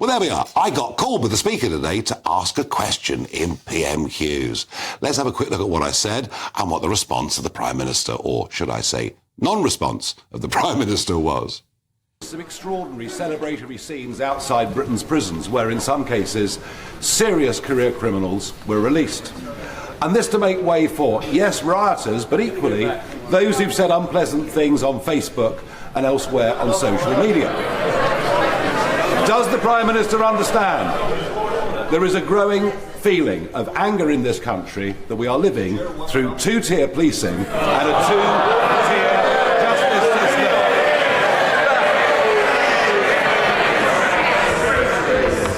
Well, there we are. I got called by the Speaker today to ask a question in PMQs. Let's have a quick look at what I said and what the response of the Prime Minister, or should I say non-response of the Prime Minister, was. Some extraordinary celebratory scenes outside Britain's prisons where, in some cases, serious career criminals were released. And this to make way for, yes, rioters, but equally those who've said unpleasant things on Facebook and elsewhere on social media. Does the Prime Minister understand? There is a growing feeling of anger in this country that we are living through two-tier policing and a two-tier justice system.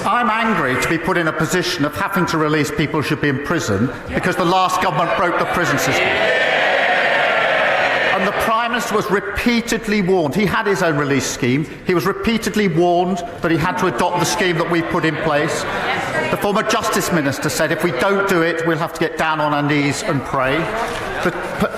I'm angry to be put in a position of having to release people who should be in prison because the last government broke the prison system. And the Prime Minister was repeatedly warned. He had his own release scheme. He was repeatedly warned that he had to adopt the scheme that we put in place. The former Justice Minister said if we don't do it, we'll have to get down on our knees and pray. The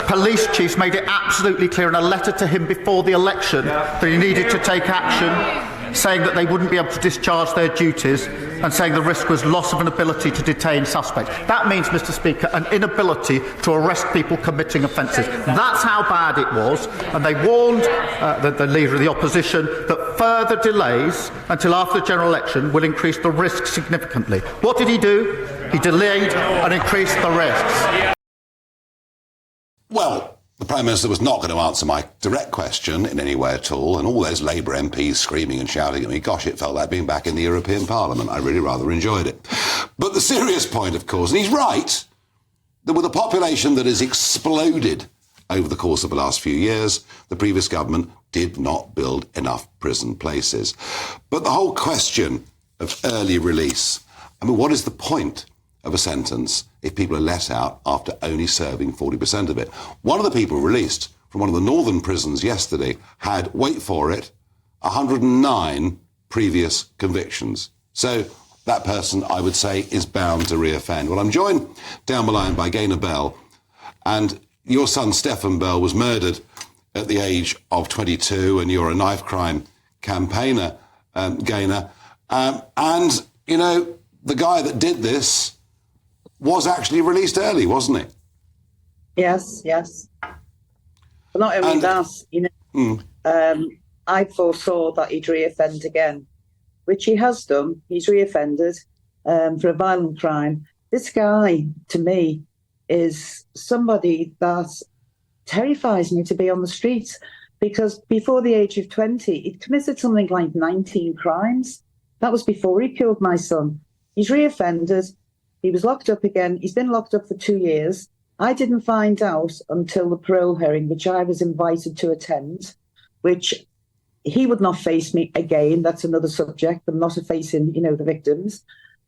police chiefs made it absolutely clear in a letter to him before the election that he needed to take action, saying that they wouldn't be able to discharge their duties and saying the risk was loss of an ability to detain suspects. That means, Mr Speaker, an inability to arrest people committing offences. That's how bad it was, and they warned the Leader of the Opposition that further delays until after the general election will increase the risk significantly. What did he do? He delayed and increased the risks. Well, the Prime Minister was not going to answer my direct question in any way at all, and all those Labour MPs screaming and shouting at me, gosh, it felt like being back in the European Parliament. I really rather enjoyed it. But the serious point, of course, and he's right, that with a population that has exploded over the course of the last few years, the previous government did not build enough prison places. But the whole question of early release, I mean, what is the point of a sentence if people are let out after only serving 40% of it? One of the people released from one of the northern prisons yesterday had, wait for it, 109 previous convictions. So that person, I would say, is bound to reoffend. Well, I'm joined down the line by Gaynor Bell, and your son Stephen Bell was murdered at the age of 22, and you're a knife crime campaigner, Gaynor. And, you know, the guy that did this was actually released early, wasn't he? Yes. But not only that, you know, I foresaw that he'd reoffend again, which he has done. He's reoffended for a violent crime. This guy, to me, is somebody that terrifies me to be on the streets, because before the age of 20, he'd committed something like 19 crimes. That was before he killed my son. He's reoffended. He was locked up again. He's been locked up for 2 years. I didn't find out until the parole hearing, which I was invited to attend, which he would not face me again. That's another subject, but not facing, you know, the victims.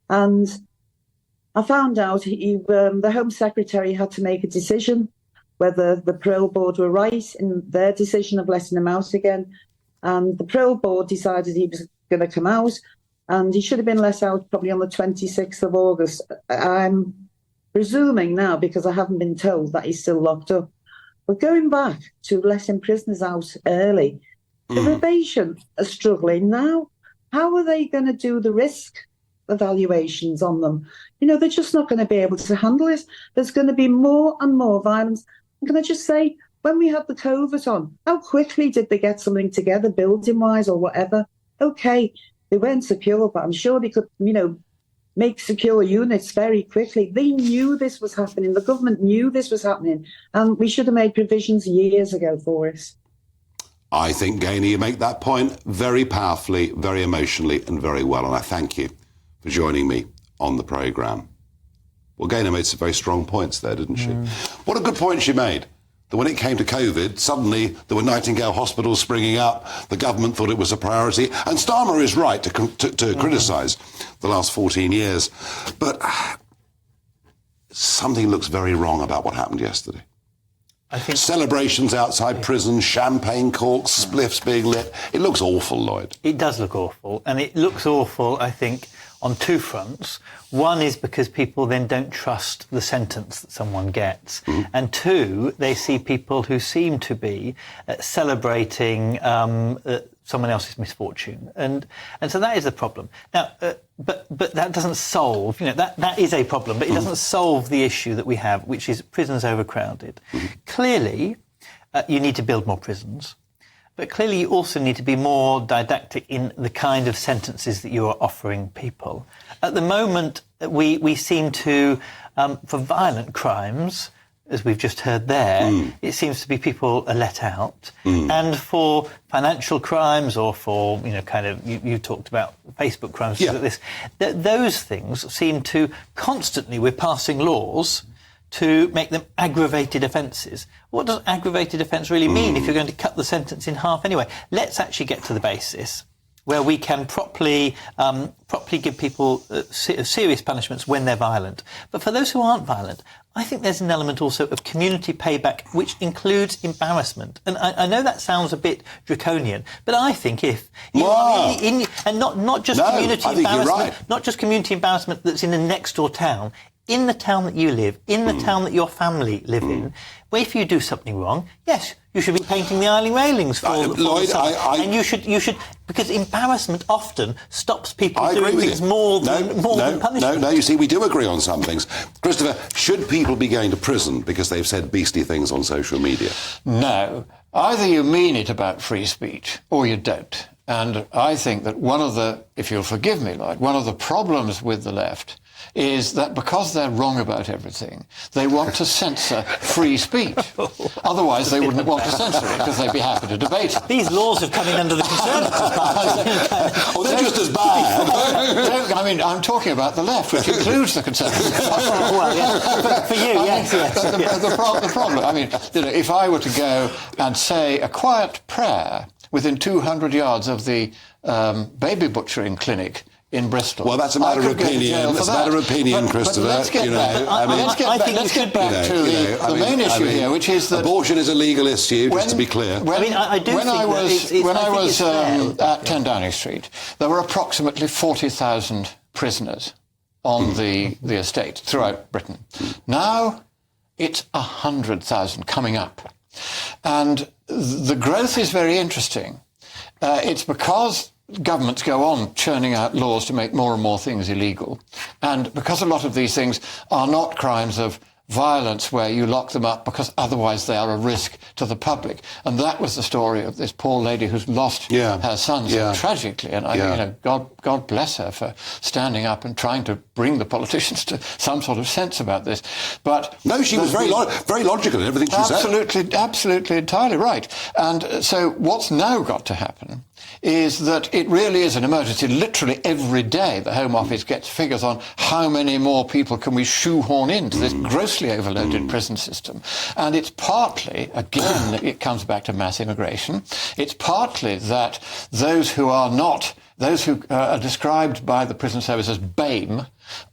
And I found out the Home Secretary had to make a decision whether the parole board were right in their decision of letting him out again. And the parole board decided he was going to come out, and he should have been let out probably on the 26th of August. I'm presuming now, because I haven't been told, that he's still locked up. But going back to letting prisoners out early, the probation are struggling now. How are they going to do the risk evaluations on them? You know, they're just not going to be able to handle it. There's going to be more and more violence. And can I just say, when we had the COVID on, how quickly did they get something together, building-wise or whatever? Okay, they weren't secure, but I'm sure they could, you know, make secure units very quickly. They knew this was happening. The government knew this was happening, and we should have made provisions years ago for it. I think, Gaynor, you make that point very powerfully, very emotionally, and very well, and I thank you for joining me on the programme. Well, Gaynor made some very strong points there, didn't she? What a good point she made. That when it came to COVID, suddenly there were Nightingale hospitals springing up. The government thought it was a priority. And Starmer is right to criticise the last 14 years. But something looks very wrong about what happened yesterday. I think celebrations outside prisons, champagne corks, spliffs being lit. It looks awful, Lloyd. It does look awful. And it looks awful, I think, on two fronts. One is because people then don't trust the sentence that someone gets. And two, they see people who seem to be celebrating someone else's misfortune, and so that is the problem. Now, but that doesn't solve. That is a problem, but it doesn't solve the issue that we have, which is prisons overcrowded. Clearly, you need to build more prisons, but clearly you also need to be more didactic in the kind of sentences that you are offering people. At the moment, we seem to, for violent crimes, as we've just heard there, it seems to be people are let out. And for financial crimes or for, you talked about Facebook crimes, those things seem to constantly, we're passing laws to make them aggravated offences. What does aggravated offence really mean if you're going to cut the sentence in half anyway? Let's actually get to the basis where we can properly give people serious punishments when they're violent. But for those who aren't violent, I think there's an element also of community payback, which includes embarrassment. And I know that sounds a bit draconian, but I think if you are really and not just community embarrassment, not just community embarrassment that's in the next door town, in the town that you live, in the town that your family live in, where if you do something wrong, yes, you should be painting the island railings for Lloyd, and you should, because embarrassment often stops people doing things more than punishment. No, you see, we do agree on some things. Christopher, should people be going to prison because they've said beastly things on social media? No. Either you mean it about free speech or you don't. And I think that one of the, if you'll forgive me, Lloyd, one of the problems with the left is that because they're wrong about everything, they want to censor free speech. Otherwise, they wouldn't want to censor it because they'd be happy to debate it. These laws have come in under the Conservative Party. Oh, they're just as bad. I mean, I'm talking about the left, which includes the Conservative Party. Well, yeah. For you, yes. The problem, I mean, if I were to go and say a quiet prayer within 200 yards of the baby butchering clinic in Bristol. Well, that's a matter of opinion. That's a matter of opinion, Christopher. Let's get back to the main issue here, which is that abortion is a legal issue. Just to be clear. When I was at 10 Downing Street, there were approximately 40,000 prisoners on the estate throughout Britain. Now it's 100,000 coming up, and the growth is very interesting. It's because governments go on churning out laws to make more and more things illegal. And because a lot of these things are not crimes of violence where you lock them up because otherwise they are a risk to the public. And that was the story of this poor lady who's lost her son so tragically. And God bless her for standing up and trying to bring the politicians to some sort of sense about this. But no, she was very logical in everything she said. Absolutely, entirely right. And so what's now got to happen is that it really is an emergency. Literally every day the Home Office gets figures on how many more people can we shoehorn into this grossly overloaded prison system. And it's partly, again, it comes back to mass immigration. It's partly that those who are described by the prison service as BAME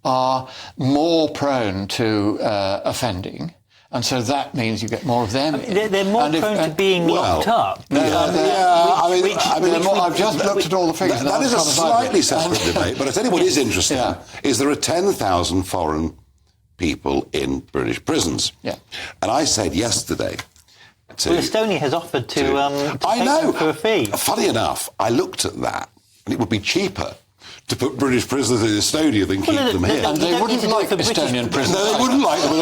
are more prone to offending. And so that means you get more of them. They're more prone to being locked up. I've just looked at all the figures. That is a slightly separate debate, but I tell you what is interesting, is there are 10,000 foreign people in British prisons. Yeah. And I said yesterday Estonia has offered to take them for a fee. Funny enough, I looked at that, and it would be cheaper to put British prisoners in Estonia than keep them here. And they wouldn't like Estonian prisoners. No, they wouldn't like them at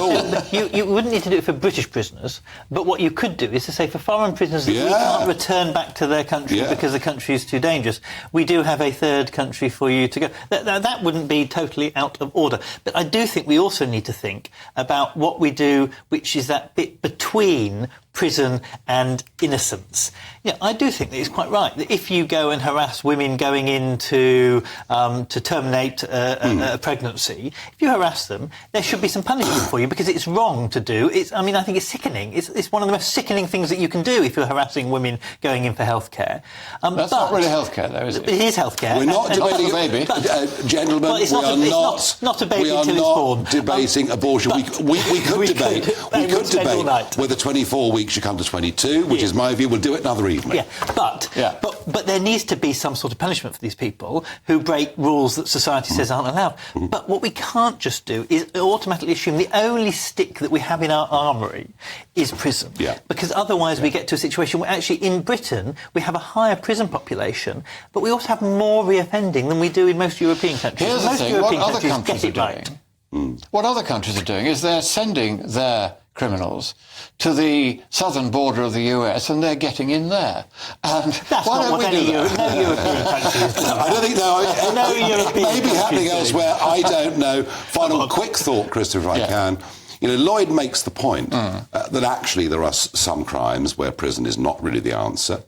all. You wouldn't need to do it for British prisoners, but what you could do is to say for foreign prisoners that we can't return back to their country because the country is too dangerous, we do have a third country for you to go. That wouldn't be totally out of order. But I do think we also need to think about what we do, which is that bit between prison and innocence. I do think that it's quite right that if you go and harass women going in to terminate a pregnancy, if you harass them, there should be some punishment for you because it's wrong to do. I think it's sickening. It's one of the most sickening things that you can do if you're harassing women going in for healthcare. That's not really healthcare, though, is it? It is healthcare. We're not debating a baby. Gentlemen, it's not a baby until it's born. Debating abortion. We could debate whether 24 weeks weeks, you come to 22, which is my view. We'll do it another evening. But there needs to be some sort of punishment for these people who break rules that society says aren't allowed. But what we can't just do is automatically assume the only stick that we have in our armoury is prison. Because otherwise we get to a situation where actually in Britain we have a higher prison population, but we also have more reoffending than we do in most European countries. Here's the thing, what other countries are doing, what other countries are doing is they're sending their criminals to the southern border of the US and they're getting in there. And that's why not don't what we do that? no European country is doing. I don't think, no, European it may be happening country elsewhere, I don't know. Final quick thought, Christopher, if I can. You know, Lloyd makes the point that actually there are some crimes where prison is not really the answer,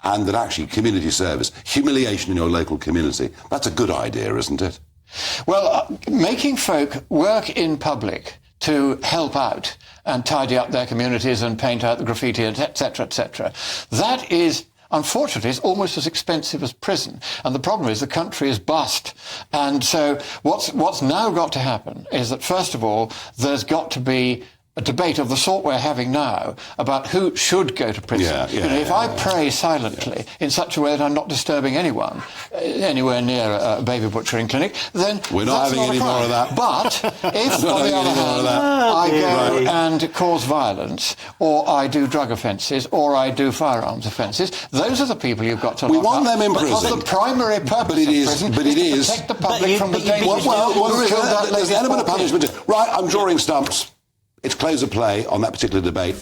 and that actually community service, humiliation in your local community, that's a good idea, isn't it? Well, making folk work in public to help out and tidy up their communities and paint out the graffiti, etc., etc., that is, unfortunately, it's almost as expensive as prison. And the problem is the country is bust. And so what's now got to happen is that, first of all, there's got to be a debate of the sort we're having now about who should go to prison. If I pray silently in such a way that I'm not disturbing anyone anywhere near a baby butchering clinic, then we're not having any more of that. But if, on the other hand, I go and cause violence, or I do drug offences, or I do firearms offences, those are the people you've got to lock up. We want them in prison. Because the primary purpose of prison is to protect the public from the danger. Well, there's an element of punishment. Right, I'm drawing stumps. It's close of play on that particular debate.